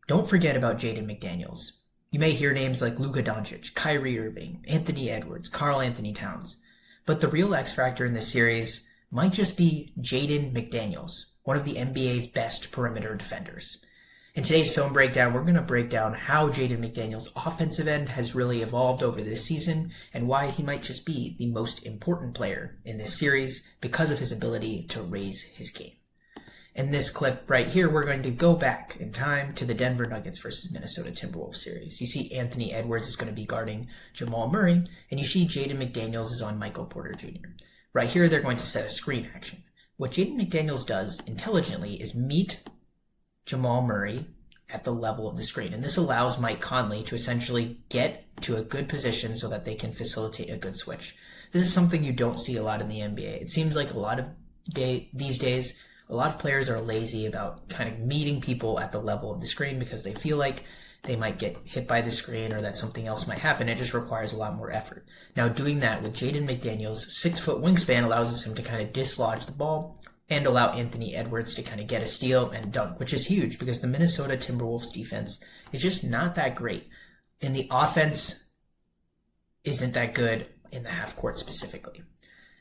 Don't forget about Jaden McDaniels. You may hear names like Luka Doncic, Kyrie Irving, Anthony Edwards, Karl Anthony Towns. But the real X factor in this series might just be Jaden McDaniels, one of the NBA's best perimeter defenders. In today's film breakdown, we're going to break down how Jaden McDaniels' offensive end has really evolved over this season and why he might just be the most important player in this series because of his ability to raise his game. In this clip right here, we're going to go back in time to the Denver Nuggets versus Minnesota Timberwolves series. You see Anthony Edwards is going to be guarding Jamal Murray, and you see Jaden McDaniels is on Michael Porter Jr. Right here, they're going to set a screen action. What Jaden McDaniels does intelligently is meet Jamal Murray at the level of the screen. And this allows Mike Conley to essentially get to a good position so that they can facilitate a good switch. This is something you don't see a lot in the NBA. It seems like these days, a lot of players are lazy about kind of meeting people at the level of the screen because they feel like they might get hit by the screen or that something else might happen. It just requires a lot more effort. Now, doing that with Jaden McDaniels' 6-foot wingspan allows him to kind of dislodge the ball and allow Anthony Edwards to kind of get a steal and dunk, which is huge because the Minnesota Timberwolves defense is just not that great. And the offense isn't that good in the half court specifically.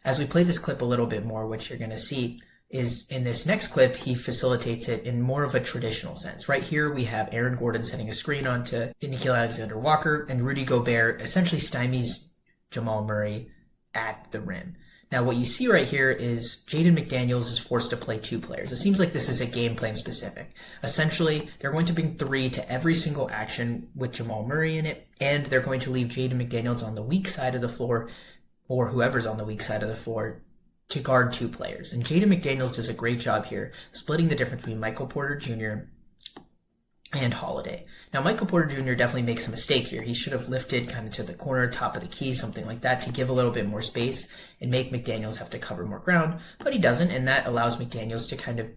As we play this clip a little bit more, what you're going to see is in this next clip, he facilitates it in more of a traditional sense. Right here, we have Aaron Gordon setting a screen onto Nickeil Alexander-Walker, and Rudy Gobert essentially stymies Jamal Murray at the rim. Now, what you see right here is Jaden McDaniels is forced to play two players. It seems like this is a game plan specific. Essentially, they're going to bring three to every single action with Jamal Murray in it, and they're going to leave Jaden McDaniels on the weak side of the floor, or whoever's on the weak side of the floor, to guard two players. And Jaden McDaniels does a great job here, splitting the difference between Michael Porter Jr. and Holiday. Now, Michael Porter Jr. definitely makes a mistake here. He should have lifted kind of to the corner, top of the key, something like that, to give a little bit more space and make McDaniels have to cover more ground, but he doesn't, and that allows McDaniels to kind of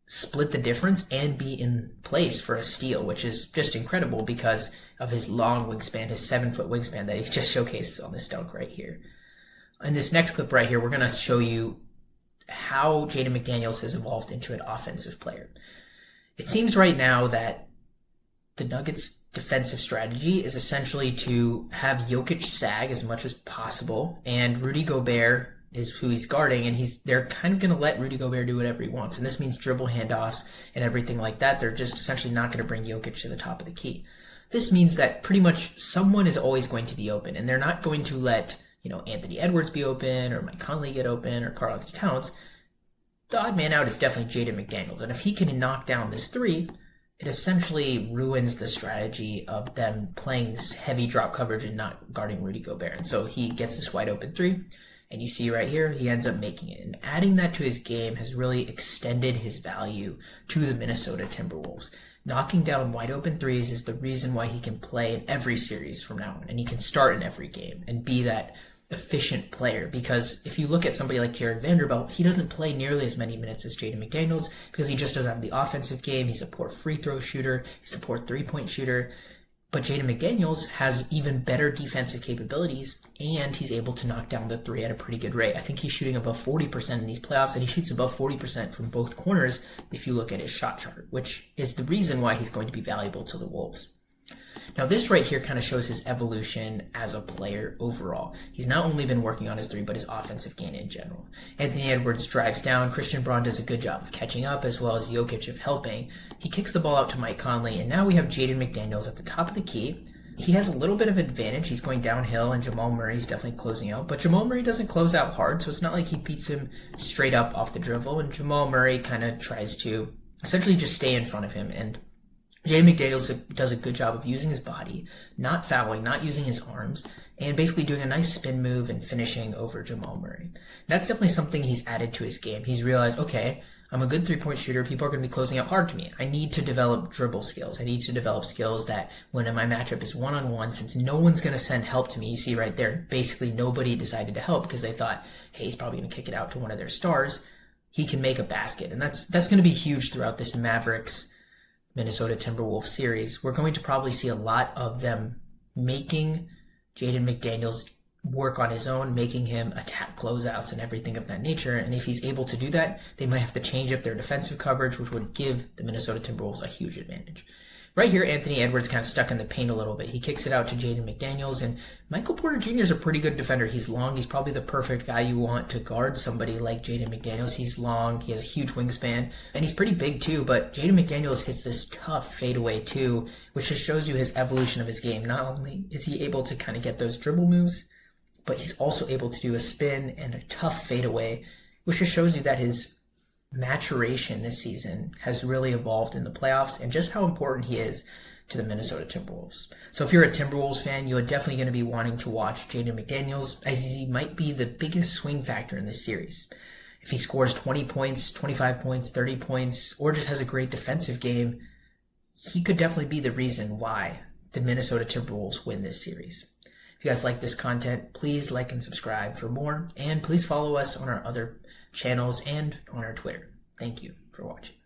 split the difference and be in place for a steal, which is just incredible because of his long wingspan, his 7-foot wingspan that he just showcases on this dunk right here. In this next clip right here, we're going to show you how Jaden McDaniels has evolved into an offensive player. It seems right now that the Nuggets' defensive strategy is essentially to have Jokic sag as much as possible, and Rudy Gobert is who he's guarding, and they're kind of going to let Rudy Gobert do whatever he wants, and this means dribble handoffs and everything like that. They're just essentially not going to bring Jokic to the top of the key. This means that pretty much someone is always going to be open, and they're not going to let Anthony Edwards be open or Mike Conley get open or Karl Anthony Towns. The odd man out is definitely Jaden McDaniels, and if he can knock down this three, it essentially ruins the strategy of them playing this heavy drop coverage and not guarding Rudy Gobert. And so he gets this wide open three, and you see right here, he ends up making it. And adding that to his game has really extended his value to the Minnesota Timberwolves. Knocking down wide open threes is the reason why he can play in every series from now on, and he can start in every game and be that efficient player. Because if you look at somebody like Jared Vanderbilt, he doesn't play nearly as many minutes as Jaden McDaniels because he just doesn't have the offensive game. He's a poor free throw shooter. He's a poor three-point shooter. But Jaden McDaniels has even better defensive capabilities, and he's able to knock down the three at a pretty good rate. I think he's shooting above 40% in these playoffs, and he shoots above 40% from both corners if you look at his shot chart, which is the reason why he's going to be valuable to the Wolves. Now, this right here kind of shows his evolution as a player overall. He's not only been working on his three, but his offensive game in general. Anthony Edwards drives down. Christian Braun does a good job of catching up, as well as Jokic of helping. He kicks the ball out to Mike Conley, and now we have Jaden McDaniels at the top of the key. He has a little bit of advantage. He's going downhill, and Jamal Murray's definitely closing out. But Jamal Murray doesn't close out hard, so it's not like he beats him straight up off the dribble. And Jamal Murray kind of tries to essentially just stay in front of him, and Jaden McDaniels does a good job of using his body, not fouling, not using his arms, and basically doing a nice spin move and finishing over Jamal Murray. That's definitely something he's added to his game. He's realized, okay, I'm a good three-point shooter. People are going to be closing out hard to me. I need to develop dribble skills. I need to develop skills that when my matchup is one-on-one, since no one's going to send help to me, you see right there, basically nobody decided to help because they thought, hey, he's probably going to kick it out to one of their stars. He can make a basket, and that's going to be huge throughout this Mavericks Minnesota Timberwolves series. We're going to probably see a lot of them making Jaden McDaniels work on his own, making him attack closeouts and everything of that nature. And if he's able to do that, they might have to change up their defensive coverage, which would give the Minnesota Timberwolves a huge advantage. Right here, Anthony Edwards kind of stuck in the paint a little bit. He kicks it out to Jaden McDaniels, and Michael Porter Jr. is a pretty good defender. He's long. He's probably the perfect guy you want to guard somebody like Jaden McDaniels. He's long. He has a huge wingspan, and he's pretty big too, but Jaden McDaniels hits this tough fadeaway too, which just shows you his evolution of his game. Not only is he able to kind of get those dribble moves, but he's also able to do a spin and a tough fadeaway, which just shows you that his maturation this season has really evolved in the playoffs and just how important he is to the Minnesota Timberwolves. So if you're a Timberwolves fan, you're definitely going to be wanting to watch Jaden McDaniels, as he might be the biggest swing factor in this series. If he scores 20 points, 25 points, 30 points, or just has a great defensive game, he could definitely be the reason why the Minnesota Timberwolves win this series. If you guys like this content, please like and subscribe for more, and please follow us on our other channels and on our Twitter. Thank you for watching.